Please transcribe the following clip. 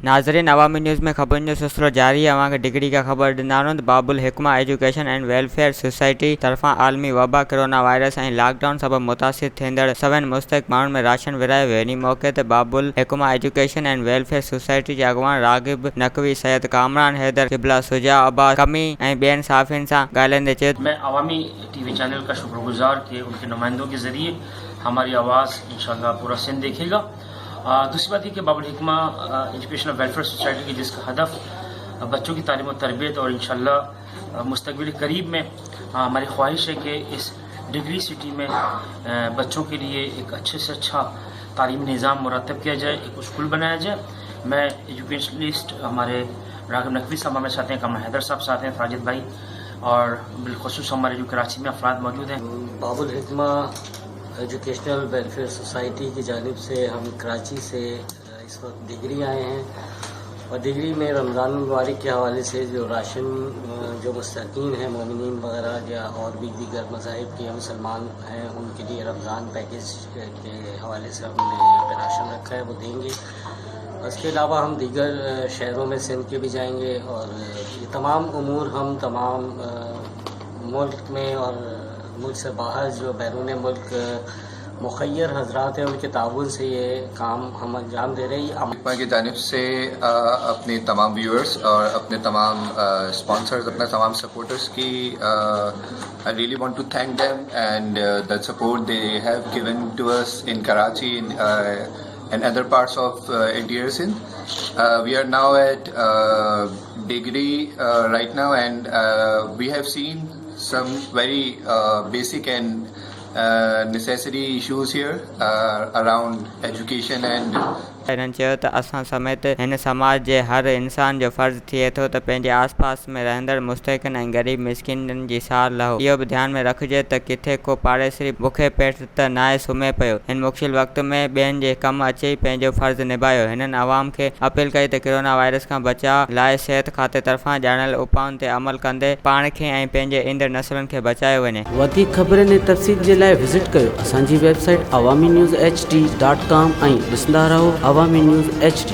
नाज़रीन, अवामी न्यूज़ में ख़बर जो सिलसिलो जारी है। अवां खे डिग्री का ख़बर ॾिनारों बाबुल हिकमा एजुकेशन एंड वेलफेयर सोसाइटी तरफ़ां आलमी वबा कोरोना वायरस ऐं लॉकडाउन सबब मुतासिर थींदड़ सभिनी मुस्तहिक़ माण्हुनि में राशन विरायो वियो। इन मौक़े ते बाबुल हिकमा एजुकेशन एंड वेलफेयर सोसाइटी जे अॻवान रागिब नकवी, सैयद कामरान हैदर, क़िबला सुजा अब्बास कमी ऐं ॿियनि साफ़ियुनि सां ॻाल्हाईंदे चयो, मैं अवामी टीवी चैनल का शुक्रगुजार कि उनके नुमाइंदों के ज़रिए हमारी आवाज़ इंशाल्लाह पूरा सिंध देखेगा। दूसरी बात ये कि बाबुल हिकमा एजुकेशन और वेलफेयर सोसाइटी की जिसका हदफ बच्चों की तालीम और तरबियत और इंशाल्लाह मुस्तक़बिल करीब में हमारी ख्वाहिश है कि इस डिग्री सिटी में बच्चों के लिए एक अच्छे से अच्छा तालीमी निज़ाम मुरतब किया जाए, एक स्कूल बनाया जाए। मैं एजुकेशनलिस्ट हमारे रागिब नकवी साहब हमारे साथ हैं, कमर हैदर साहब साथ हैं, साजिद भाई और बिलखुसूस हमारे जो कराची में अफराद मौजूद हैं। बाबुल हिकमा एजुकेशनल वेलफेयर सोसाइटी की जानिब से हम कराची से इस वक्त डिग्री आए हैं और डिग्री में रमज़ान मुबारक के हवाले से जो राशन जो मुस्तकीन हैं मोमिनीन वगैरह या और भी दीगर मज़ाहिब के मुसलमान हैं उनके लिए रमज़ान पैकेज के हवाले से हमने यहाँ पर राशन रखा है, वो देंगे। इसके अलावा हम दीगर शहरों में सिंध के भी जाएंगे और ये तमाम उमूर हम तमाम मुल्क में और मुल्क से बाहर जो बैरून मुल्क मुखय्यर हजरात हैं उनके ताउन से ये काम हम अंजाम दे रहे हैं। हिकमा की जानिब से अपने तमाम व्यूअर्स और अपने तमाम स्पॉन्सर्स, अपने तमाम सपोर्टर्स की I really want to thank them and the support they have given to us in Karachi and other parts of interior Sindh. We are now at Degree right now and we have seen some very basic and necessary issues here around education and हिननि चयो त असां समेत हिन समाज जे हर इंसान जो फ़र्ज़ु थिए थो त पंहिंजे आसपास में रहंदड़ मुस्तहिक़नि ऐं ग़रीब मिस्किननि जी सार लहो। इहो बि ध्यान में रखिजे त किथे को पाड़ेसरी बुखे पेट त नाहे सुम्हे पियो। हिन मुश्किल वक़्त में ॿियनि जे कमु अची पंहिंजो फ़र्ज़ु निभायो। हिननि अवाम खे अपील कई त कोरोना वायरस खां बचाव लाइ सिहत खाते तरफ़ां ॼाणियल उपाउनि ते अमल कंदे पाण खे ऐं पंहिंजे ईंदड़ नसलुनि खे बचायो वञे। वधीक ख़बरनि ऐं तफ़सील जे लाइ विज़िट कयो असांजी वेबसाइट awamiNewsHD.com ऐं ॾिसंदा रहो अवामी न्यूज़ HD।